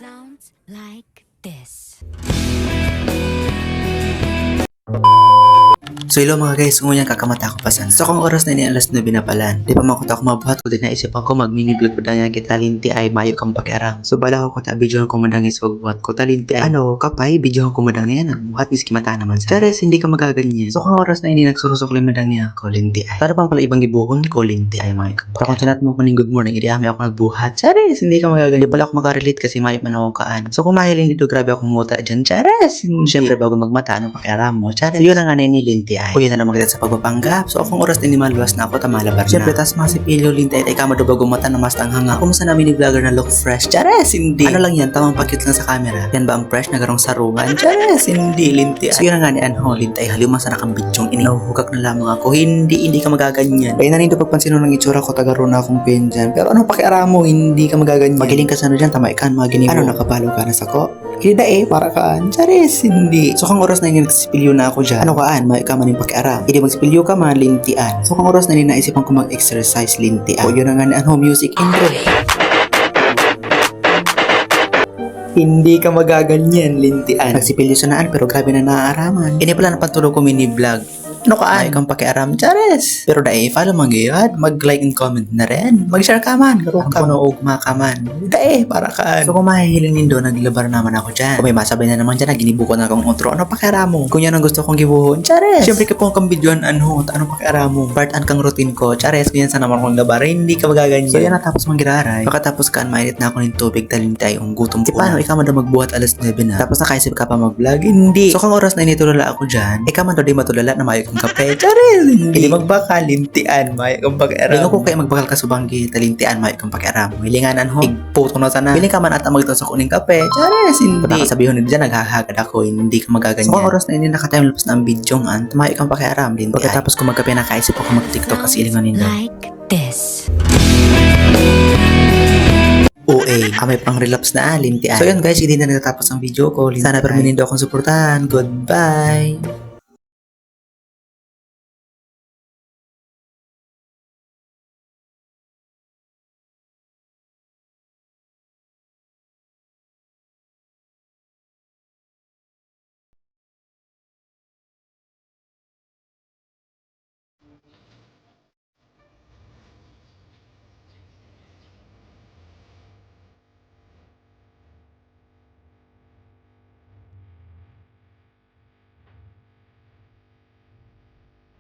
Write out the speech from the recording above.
sounds like this. So hello mga guys, ngunyan kakamata ako pasan. So kung oras na ini alas 9 na palan, di pa makuta ako mabuhat ko din naisipan ko mag-mini vlog pa danya kita linti ay mayo kang pakiarang. So bala ko ta video ko madangis wag buhat ko ta linti ay ano kapay video ko madang yan buhat miski mata naman sa. Chares hindi ka magaganyan. So kung oras na ini nagsurusok lim madang niya ko linti ay. Para pang pala ibang gibuhon ko linti ay mayo. Para kung chinat mo ko ning good morning, idi ami ako nagbuhat. Chares hindi ka magaganyan. Di bala ako makarelate kasi mayo man ako kaan. So kung mahiling dito grabe ako muta dyan. Chares. Siyempre bago magmata anong pakiaram mo. Chares. So yun ang anay ni linti ay. Uy, na naman kita sa pagpapanggap. So, akong oras din ni maluwas na ako, tamalabar na. Siyempre, tas masipilyo, lintay, ay kama dubag mata na mas tanghanga. Kumusta namin ni vlogger na look fresh? Chares, hindi. Ano lang yan, tamang pakit lang sa camera. Yan ba ang fresh na garong sarungan? Chares, hindi, linti. So, yun na nga ni Anho, lintay, halima sa nakang bidyong ini. Nahuhugak na lamang ako, hindi ka magaganyan. Kaya na rin pagpansin ng itsura ko, tagaro na akong pen dyan. Pero ano pakiaram mo, hindi ka magaganyan. Magiling ka sana dyan, tamaikan, maginibo. Ano, nakapalo ka na sa ko? Hindi para kaan. Charis, hindi. So, kung oras na yun, nagsipilyo na ako dyan. Ano kaan, may ka maning pakiaram. Hindi magsipilyo ka man, lintian. So, kung oras na yun, naisipan ko mag-exercise, lintian. O, yun na nga ni Anho, music intro. Hindi ka magaganyan, lintian. Nagsipilyo sa naan, pero grabe na naaaraman. Ini pala napantulog ko mini vlog. Ano kaan? May kang pakiaram, Chares. Pero dahil, follow mag-iad, mag-like and comment na rin. Mag-share ka man, garo ka. Ang ugma ka man. Dahil, para kaan. So kung mahihiling nindo, naglabar naman ako dyan. Kung may masabay na naman dyan, ginibu ko na akong outro. Ano pakiaram mo? Kung yan ang gusto kong gibuhon, Chares. Siyempre ka pong kang videoan, anong pakiaram mo? Part-an kang routine ko, Chares. Kung yan sa naman kong labar, hindi ka magaganyan. So yan natapos manggiraray. Pagkatapos kaan, mainit na ako ng tubig, talintay, ang gutom ko. Paano, ikaw man daw magbuhat alas 9 na. Tapos nakaisip ka pa mag-vlog? Hindi. So kung oras na initulala ako dyan, ikaw man daw di matulala na mayo kong kape. Chares, hindi magbakal, lintian, mayo kong pakiaram. Lingo ko kayo magbakal ka subanggi, talintian, mayo kong pakiaram. Hilinganan ho, igputo na sana. Biling ka man at magito sa kuning kape. Chares, hindi. Pag nakasabihon nito dyan, naghahagad ako, hindi ka magaganyan. So kung oras na ini nakatime lapos na ang video nga, mayo kong pakiaram, lintian. Pagkatapos ko magkape, nakaisip ako mag-tiktok kasi ilingan nito. Like this. OA. May pang relapse na lintian. So yun guys, hindi na natatapos ang video ko. Sana perminindo akong suportahan. Goodbye!